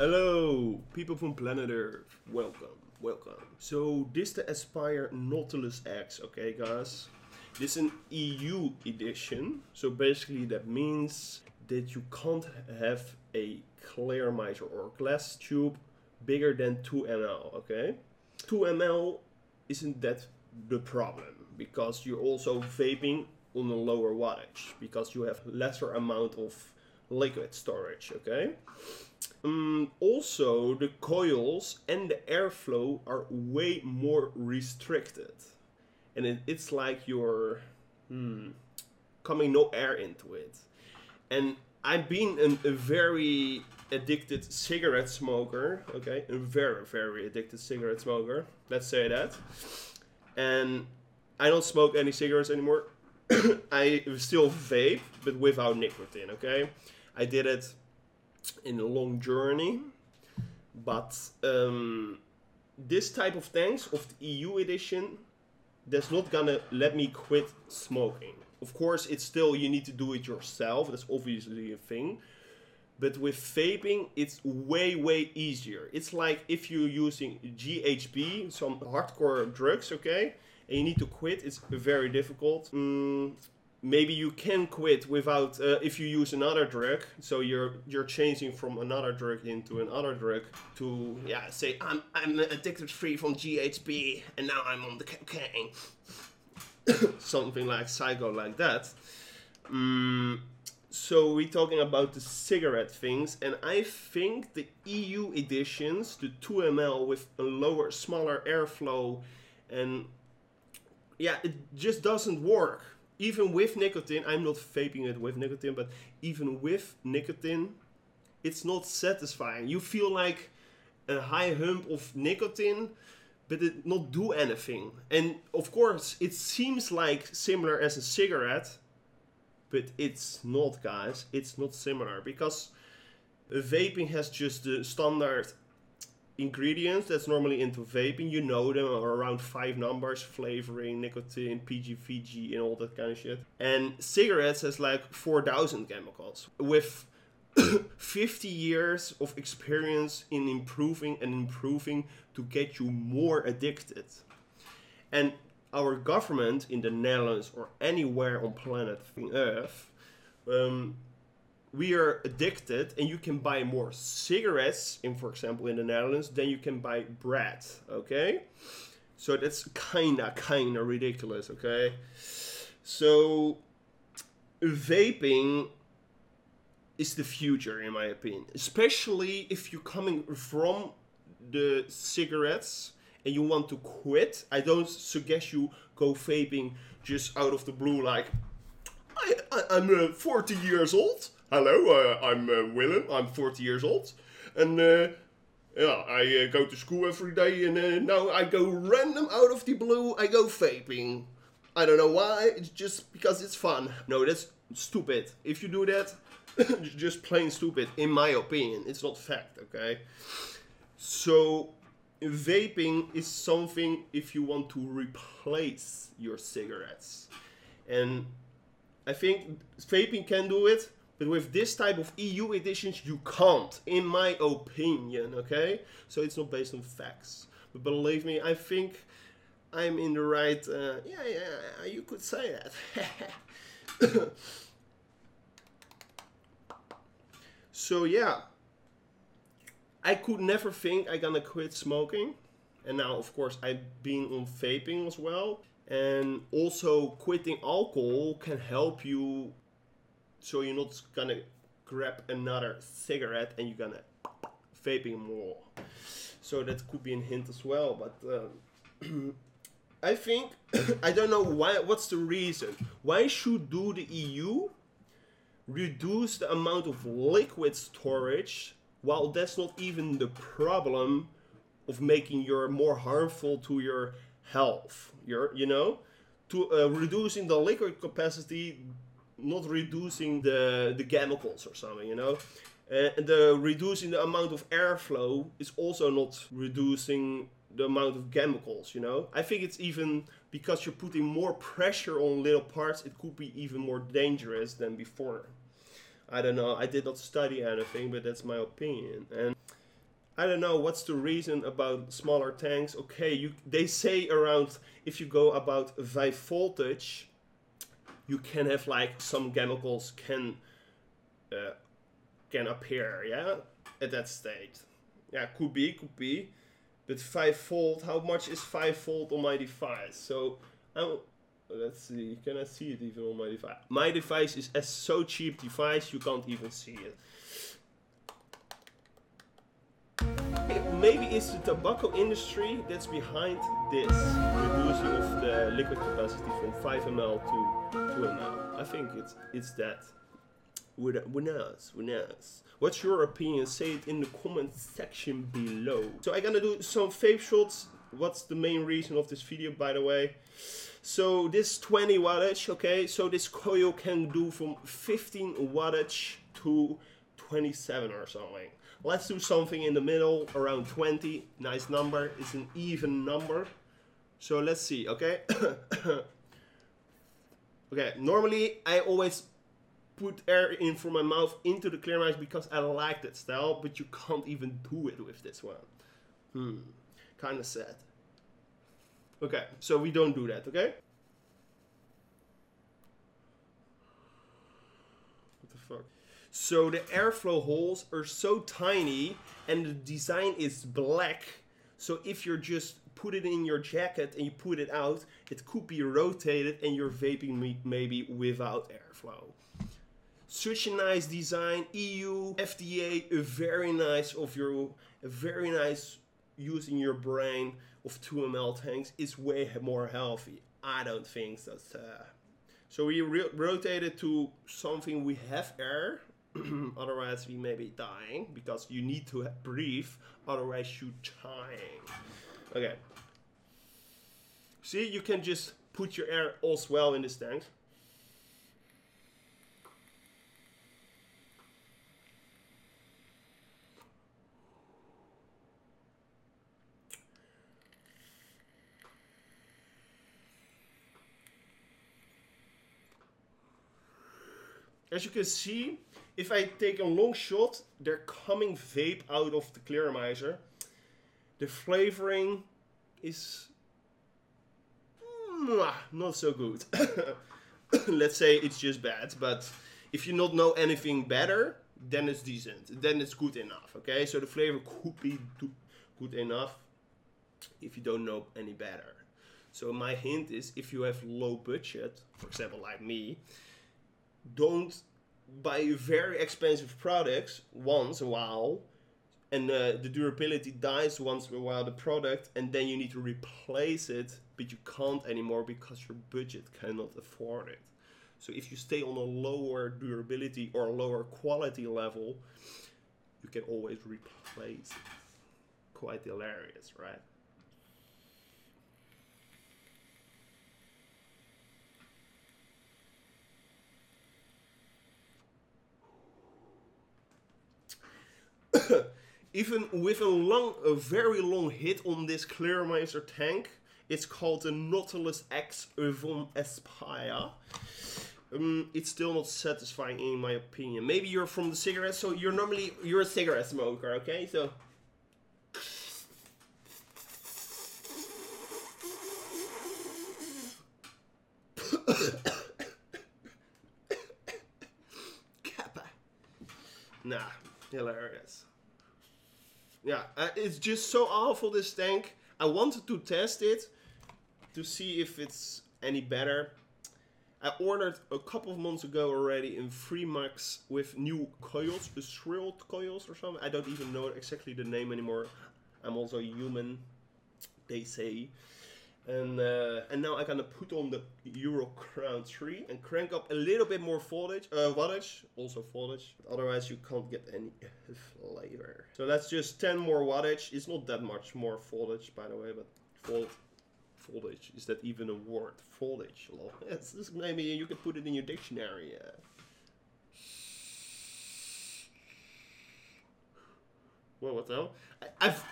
Hello, people from planet Earth. Welcome. So this the Aspire Nautilus X, okay guys? This is an EU edition. So basically that means that you can't have a clear mitre or glass tube bigger than 2 ml, okay? 2 ml isn't that the problem because you're also vaping on a lower wattage because you have lesser amount of liquid storage, okay? Also, the coils and the airflow are way more restricted. And it's like you're coming no air into it. And I've been a very addicted cigarette smoker, okay? A very, very addicted cigarette smoker. Let's say that. And I don't smoke any cigarettes anymore. I still vape, but without nicotine, okay? I did it in a long journey, but this type of things of the EU edition, that's not gonna let me quit smoking. Of course, it's still, you need to do it yourself, that's obviously a thing, but with vaping, it's way easier. It's like if you're using GHB, some hardcore drugs, okay, and you need to quit, it's very difficult. Maybe you can quit without if you use another drug. So you're changing from another drug into another drug to say I'm addicted free from GHB and now I'm on the cocaine. Something like psycho like that. So we're talking about the cigarette things, and I think the EU editions, the 2 ml with a lower, smaller airflow, and it just doesn't work. Even with nicotine, I'm not vaping it with nicotine, but even with nicotine, it's not satisfying. You feel like a high hump of nicotine, but it not do anything. And of course, it seems like similar as a cigarette, but it's not, guys. It's not similar because vaping has just the standard ingredients that's normally into vaping. You know them are around 5 numbers: flavoring, nicotine, PG, VG, and all that kind of shit. And cigarettes has like 4,000 chemicals with 50 years of experience in improving to get you more addicted. And our government in the Netherlands or anywhere on planet Earth, we are addicted, and you can buy more cigarettes for example in the Netherlands than you can buy bread, okay? So that's kinda ridiculous, okay? So vaping is the future in my opinion, especially if you're coming from the cigarettes and you want to quit. I don't suggest you go vaping just out of the blue like I'm 40 years old. Hello, I'm Willem. I'm 40 years old, and I go to school every day, and now I go random out of the blue. I go vaping. I don't know why. It's just because it's fun. No, that's stupid. If you do that, it's just plain stupid, in my opinion. It's not fact, okay? So vaping is something if you want to replace your cigarettes, and I think vaping can do it. But with this type of EU editions, you can't, in my opinion, okay? So it's not based on facts. But believe me, I think I'm in the right, you could say that. So I could never think I'm gonna quit smoking. And now, of course, I've been on vaping as well. And also quitting alcohol can help you, so you're not gonna grab another cigarette and you're gonna vaping more. So that could be a hint as well. But I think I don't know what's the reason. Why should do the EU reduce the amount of liquid storage while that's not even the problem of making you more harmful to your health? Reducing the liquid capacity, not reducing the chemicals or something, and the reducing the amount of airflow is also not reducing the amount of chemicals, I think it's even because you're putting more pressure on little parts, it could be even more dangerous than before. I don't know, I did not study anything, but that's my opinion. And I don't know what's the reason about smaller tanks. Okay, they say around, if you go about 5 voltage, you can have like some chemicals can appear, yeah, at that state. Yeah, could be. But 5 volt, how much is 5 volt on my device? So, let's see, can I see it even on my device? My device is a so cheap device, you can't even see it. Maybe it's the tobacco industry that's behind this reducing of the liquid capacity from 5 ml to 2 ml. I think it's that. Who knows? What's your opinion? Say it in the comment section below. So I'm gonna do some vape shots. What's the main reason of this video, by the way? So this 20 wattage, okay? So this coil can do from 15 wattage to 27 or something. Let's do something in the middle, around 20. Nice number. It's an even number. So let's see, okay? Okay, normally I always put air in from my mouth into the clear mice because I like that style, but you can't even do it with this one. Kinda sad. Okay, so we don't do that, okay? What the fuck? So the airflow holes are so tiny and the design is black. So if you're just put it in your jacket and you put it out, it could be rotated and you're vaping maybe without airflow. Such a nice design. EU, FDA, very nice using your brain of 2 ml tanks is way more healthy. I don't think so. So we rotate it to something we have air. Otherwise we may be dying because you need to breathe, otherwise you're dying. Okay. See, you can just put your air as well in this tank. As you can see, if I take a long shot, they're coming vape out of the clearmizer. The flavoring is not so good. Let's say it's just bad, but if you not know anything better, then it's decent. Then it's good enough, okay? So the flavor could be good enough if you don't know any better. So my hint is, if you have low budget, for example like me, don't buy very expensive products once a while and the durability dies once in a while, the product, and then you need to replace it, but you can't anymore because your budget cannot afford it. So if you stay on a lower durability or lower quality level, you can always replace it. Quite hilarious, right? Even with a very long hit on this Clearmizer tank, it's called the Nautilus X von Aspire. It's still not satisfying in my opinion. Maybe you're from the cigarettes, so you're a cigarette smoker, okay? So Kappa. Nah, hilarious. Yeah, it's just so awful, this tank. I wanted to test it to see if it's any better. I ordered a couple of months ago already in Freemax with new coils, shrilled coils or something. I don't even know exactly the name anymore. I'm also human, they say. And now I'm gonna put on the Euro Crown 3 and crank up a little bit more wattage, also voltage. Otherwise you can't get any flavor. So that's just 10 more wattage. It's not that much more voltage, by the way, but voltage, is that even a word? Voltage, lol. Yes, this maybe you could put it in your dictionary. Well, what the hell? I've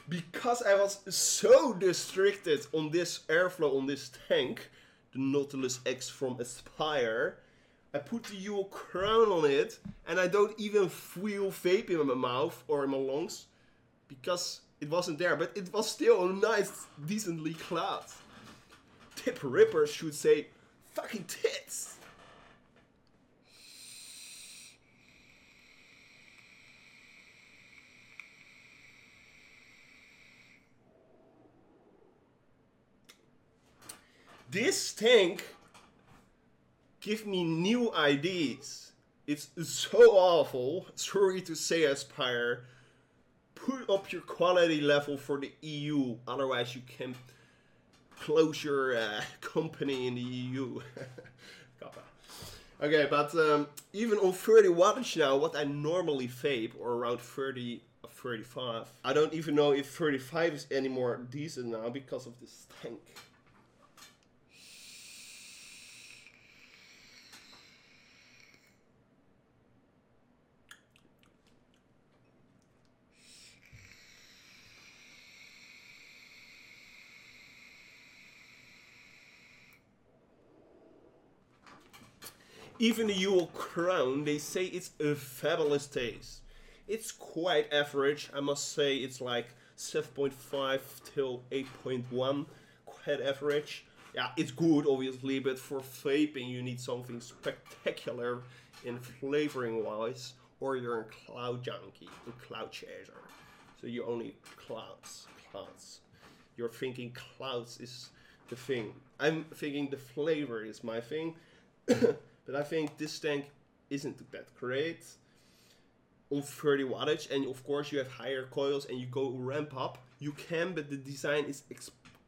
because I was so restricted on this airflow on this tank, the Nautilus X from Aspire, I put the Euro Crown on it and I don't even feel vape in my mouth or in my lungs. because it wasn't there, but it was still a nice, decently cloud. Tip rippers should say, fucking tits. This tank gives me new ideas. It's so awful. Sorry to say, Aspire. Put up your quality level for the EU. Otherwise you can close your company in the EU. Okay, but even on 30 wattage now, what I normally vape, or around 30 or 35. I don't even know if 35 is any more decent now because of this tank. Even the Ural Crown, they say it's a fabulous taste. It's quite average, I must say. It's like 7.5 till 8.1, quite average. Yeah, it's good obviously, but for vaping you need something spectacular in flavoring wise, or you're a cloud junkie, a cloud chaser. So you only clouds. You're thinking clouds is the thing. I'm thinking the flavor is my thing. But I think this tank isn't that great on 30 wattage, and of course you have higher coils and you go ramp up. You can, but the design is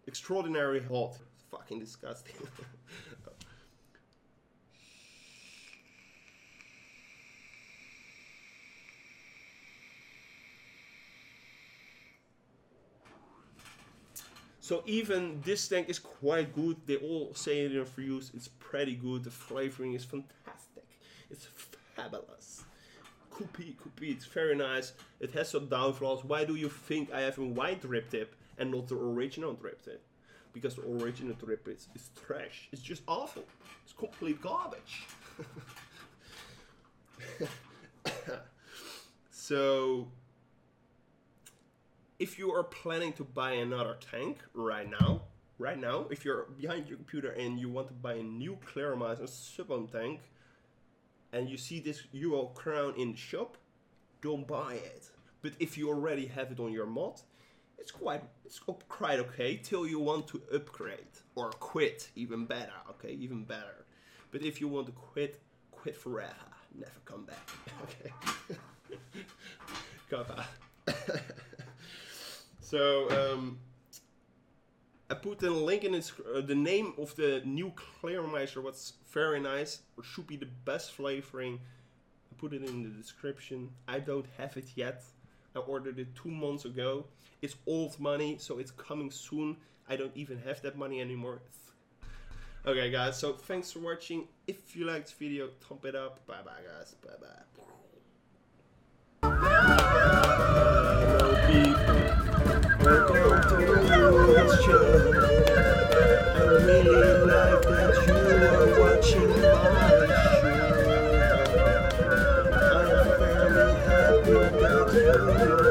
extraordinarily hot. It's fucking disgusting. So even this tank is quite good. They all say in the reviews it's pretty good. The flavoring is fantastic. It's fabulous. Coupé, it's very nice. It has some downfalls. Why do you think I have a white drip tip and not the original drip tip? Because the original drip tip is trash. It's just awful. It's complete garbage. So if you are planning to buy another tank right now, if you're behind your computer and you want to buy a new Claramizer sub-ohm tank, and you see this Ural Crown in the shop, don't buy it. But if you already have it on your mod, it's quite okay till you want to upgrade or quit. Even better, okay, even better. But if you want to quit forever, never come back. Okay. Kappa. So I put a link in the name of the new Claramizer, what's very nice, or should be the best flavoring. I put it in the description. I don't have it yet. I ordered it 2 months ago. It's old money, so it's coming soon. I don't even have that money anymore. Okay guys, so thanks for watching. If you liked this video, thumb it up. Bye bye guys, bye bye. Welcome to the show. I really like that you are watching my show. I am very happy that you